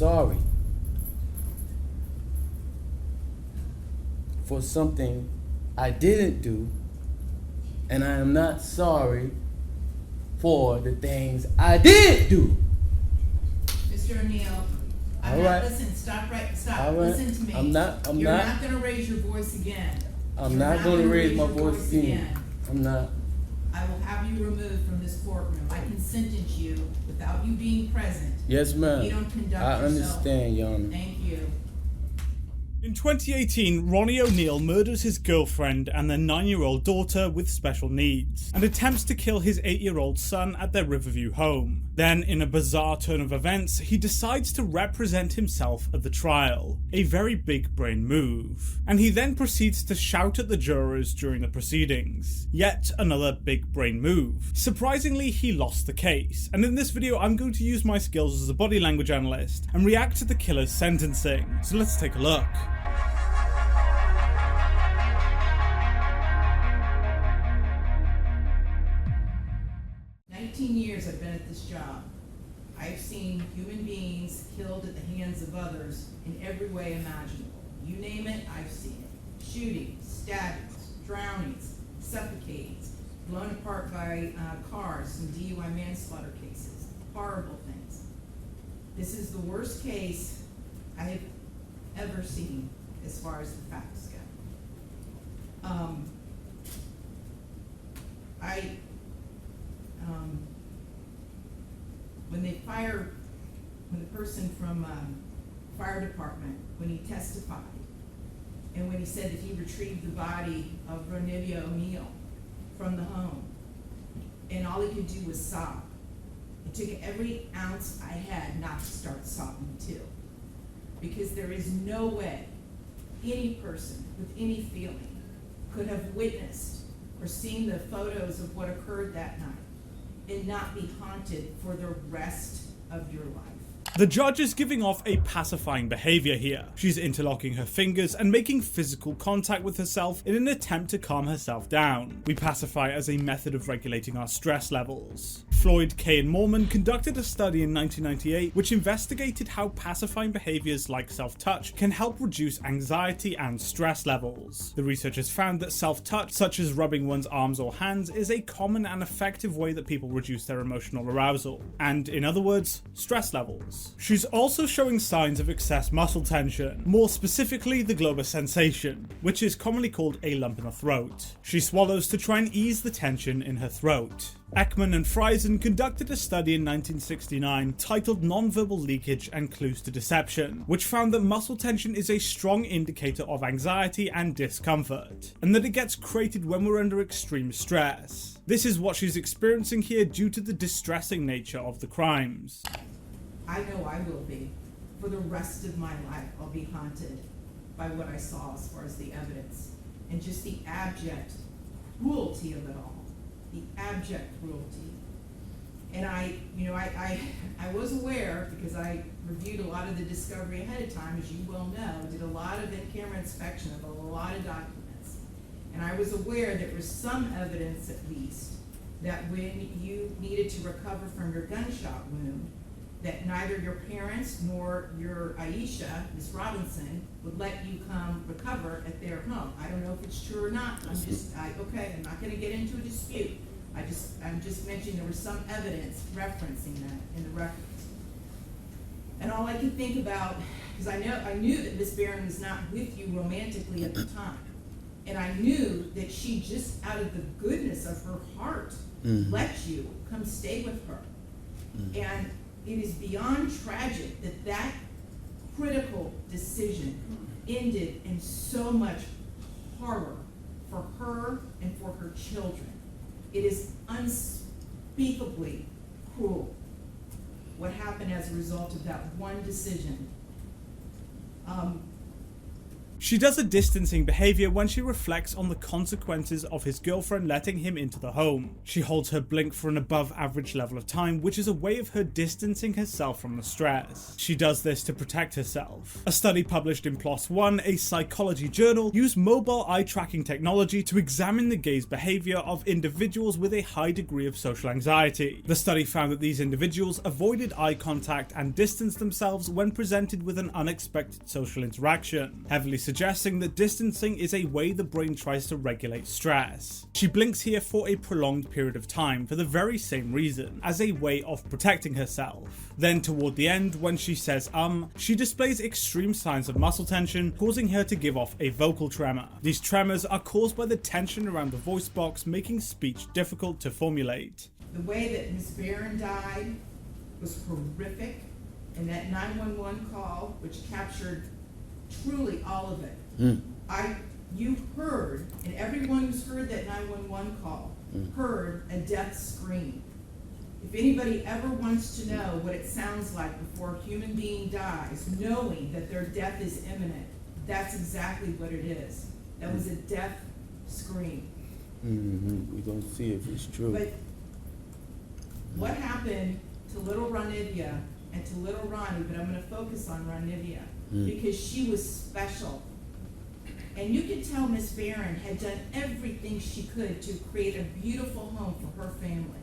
sorry for something I didn't do, and I am not sorry for the things I did do. Mr. Oneal, listen, stop. All right. Listen to me. I'm not You're not going to raise your voice again. I'm not going to raise my voice again. I'm not. I will have you removed from this courtroom. I can sentence you without you being present. Yes, ma'am. You don't conduct yourself. I understand, Your Honor. Thank you. In 2018, Ronnie Oneal murders his girlfriend and their 9-year-old daughter with special needs, and attempts to kill his 8-year-old son at their Riverview home. Then, in a bizarre turn of events, he decides to represent himself at the trial. A very big brain move. And he then proceeds to shout at the jurors during the proceedings. Yet another big brain move. Surprisingly, he lost the case, and in this video I'm going to use my skills as a body language analyst and react to the killer's sentencing. So let's take a look. Years I've been at this job. I've seen human beings killed at the hands of others in every way imaginable. You name it, I've seen it. Shootings, stabbings, drownings, suffocatings, blown apart by cars, some DUI manslaughter cases, horrible things. This is the worst case I have ever seen as far as the facts go. When the person from fire department, when he testified, and when he said that he retrieved the body of Ronnie Oneal from the home, and all he could do was sob. It took every ounce I had not to start sobbing too. Because there is no way any person with any feeling could have witnessed or seen the photos of what occurred that night and not be haunted for the rest of your life. The judge is giving off a pacifying behaviour here. She's interlocking her fingers and making physical contact with herself in an attempt to calm herself down. We pacify as a method of regulating our stress levels. Floyd, Kay and Mormon conducted a study in 1998 which investigated how pacifying behaviours like self-touch can help reduce anxiety and stress levels. The researchers found that self-touch, such as rubbing one's arms or hands, is a common and effective way that people reduce their emotional arousal, and in other words, stress levels. She's also showing signs of excess muscle tension, more specifically the globus sensation, which is commonly called a lump in the throat. She swallows to try and ease the tension in her throat. Ekman and Friesen conducted a study in 1969 titled Nonverbal Leakage and Clues to Deception, which found that muscle tension is a strong indicator of anxiety and discomfort, and that it gets created when we're under extreme stress. This is what she's experiencing here due to the distressing nature of the crimes. I know I will be. For the rest of my life, I'll be haunted by what I saw as far as the evidence and just the abject cruelty of it all. The abject cruelty. And I was aware, because I reviewed a lot of the discovery ahead of time, as you well know, did a lot of in-camera inspection of a lot of documents. And I was aware there was some evidence, at least, that when you needed to recover from your gunshot wound, that neither your parents nor your Aisha, Miss Robinson, would let you come recover at their home. I don't know if it's true or not. I'm not going to get into a dispute. I'm just mentioning there was some evidence referencing that in the records. And all I could think about, because I knew that Miss Barron was not with you romantically at the time, and I knew that she just out of the goodness of her heart let you come stay with her. And it is beyond tragic that that critical decision ended in so much horror for her and for her children. It is unspeakably cruel what happened as a result of that one decision. She does a distancing behavior when she reflects on the consequences of his girlfriend letting him into the home. She holds her blink for an above average level of time, which is a way of her distancing herself from the stress. She does this to protect herself. A study published in PLOS ONE, a psychology journal, used mobile eye tracking technology to examine the gaze behavior of individuals with a high degree of social anxiety. The study found that these individuals avoided eye contact and distanced themselves when presented with an unexpected social interaction, heavily suggesting that distancing is a way the brain tries to regulate stress. She blinks here for a prolonged period of time for the very same reason, as a way of protecting herself. Then toward the end, when she says she displays extreme signs of muscle tension, causing her to give off a vocal tremor. These tremors are caused by the tension around the voice box, making speech difficult to formulate. The way that Miss Barron died was horrific, and that 911 call, which captured truly all of it. You heard, and everyone who's heard that 911 call heard a death scream. If anybody ever wants to know what it sounds like before a human being dies, knowing that their death is imminent, that's exactly what it is. That was a death scream. We're going to see if it's true. But what happened to little Ronivia and to little Ronnie, but I'm going to focus on Ronivia, because she was special. And you could tell Miss Barron had done everything she could to create a beautiful home for her family.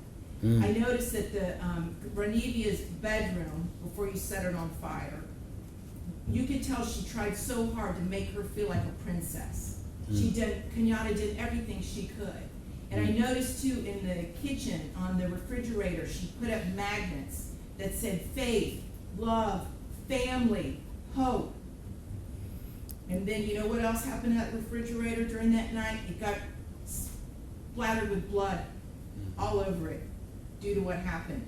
I noticed that the Ronivia's bedroom, before you set it on fire, you could tell she tried so hard to make her feel like a princess. Kenyatta did everything she could. And I noticed too in the kitchen, on the refrigerator, she put up magnets that said faith, love, family, hope. And then you know what else happened at the refrigerator during that night? It got splattered with blood all over it due to what happened.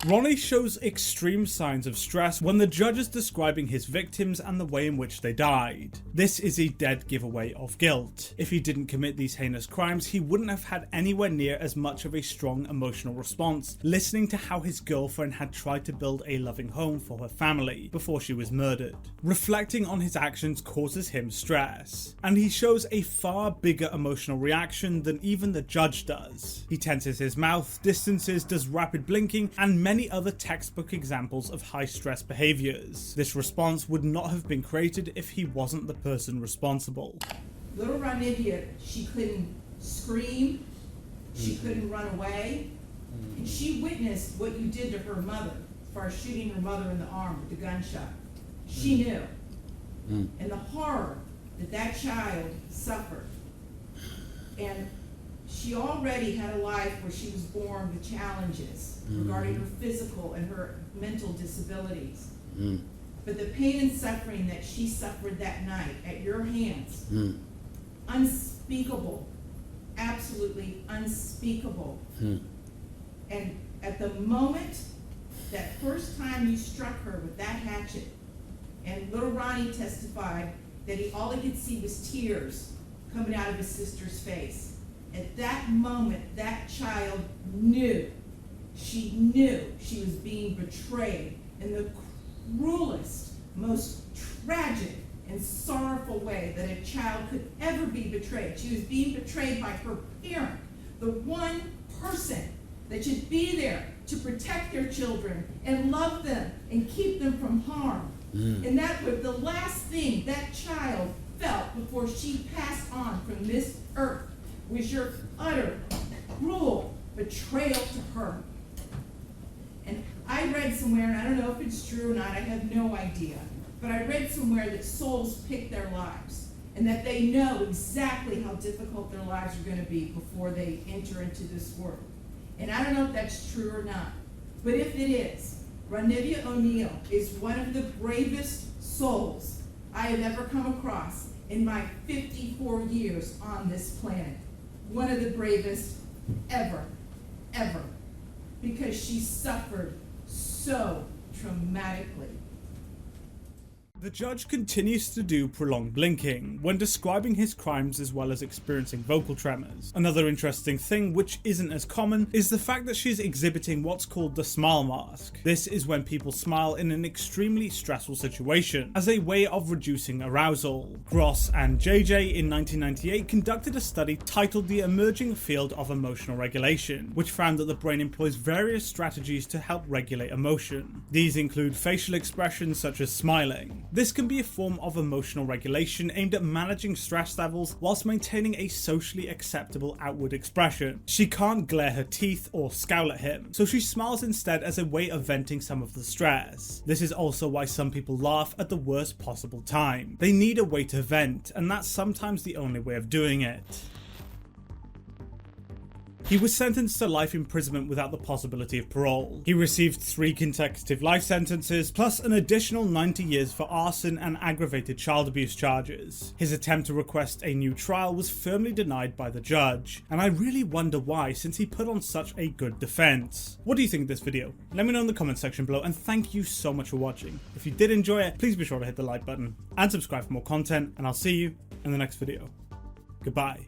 Ronnie shows extreme signs of stress when the judge is describing his victims and the way in which they died. This is a dead giveaway of guilt. If he didn't commit these heinous crimes, he wouldn't have had anywhere near as much of a strong emotional response, listening to how his girlfriend had tried to build a loving home for her family before she was murdered. Reflecting on his actions causes him stress, and he shows a far bigger emotional reaction than even the judge does. He tenses his mouth, distances, does rapid blinking, and many other textbook examples of high stress behaviors. This response would not have been created if he wasn't the person responsible. Little Ronivia, she couldn't scream, she couldn't run away, and she witnessed what you did to her mother, as far as shooting her mother in the arm with the gunshot. She knew. And the horror that that child suffered. And she already had a life where she was born with challenges regarding her physical and her mental disabilities. But the pain and suffering that she suffered that night at your hands, unspeakable, absolutely unspeakable. And at the moment, that first time you struck her with that hatchet, and little Ronnie testified that all he could see was tears coming out of his sister's face. At that moment, that child knew. She knew she was being betrayed in the cruelest, most tragic and sorrowful way that a child could ever be betrayed. She was being betrayed by her parent, the one person that should be there to protect their children and love them and keep them from harm. And that was the last thing that child felt before she passed on from this earth, was your utter, cruel betrayal to her. And I read somewhere, and I don't know if it's true or not, I have no idea, but I read somewhere that souls pick their lives, and that they know exactly how difficult their lives are going to be before they enter into this world. And I don't know if that's true or not, but if it is, Ronnie Oneal is one of the bravest souls I have ever come across in my 54 years on this planet. One of the bravest ever, ever, because she suffered so traumatically. The judge continues to do prolonged blinking when describing his crimes as well as experiencing vocal tremors. Another interesting thing, which isn't as common, is the fact that she's exhibiting what's called the smile mask. This is when people smile in an extremely stressful situation, as a way of reducing arousal. Gross and JJ in 1998 conducted a study titled The Emerging Field of Emotional Regulation, which found that the brain employs various strategies to help regulate emotion. These include facial expressions such as smiling. This can be a form of emotional regulation aimed at managing stress levels whilst maintaining a socially acceptable outward expression. She can't glare her teeth or scowl at him, so she smiles instead as a way of venting some of the stress. This is also why some people laugh at the worst possible time. They need a way to vent, and that's sometimes the only way of doing it. He was sentenced to life imprisonment without the possibility of parole. He received 3 consecutive life sentences, plus an additional 90 years for arson and aggravated child abuse charges. His attempt to request a new trial was firmly denied by the judge, and I really wonder why, since he put on such a good defense. What do you think of this video? Let me know in the comment section below, and thank you so much for watching. If you did enjoy it, please be sure to hit the like button and subscribe for more content, and I'll see you in the next video. Goodbye.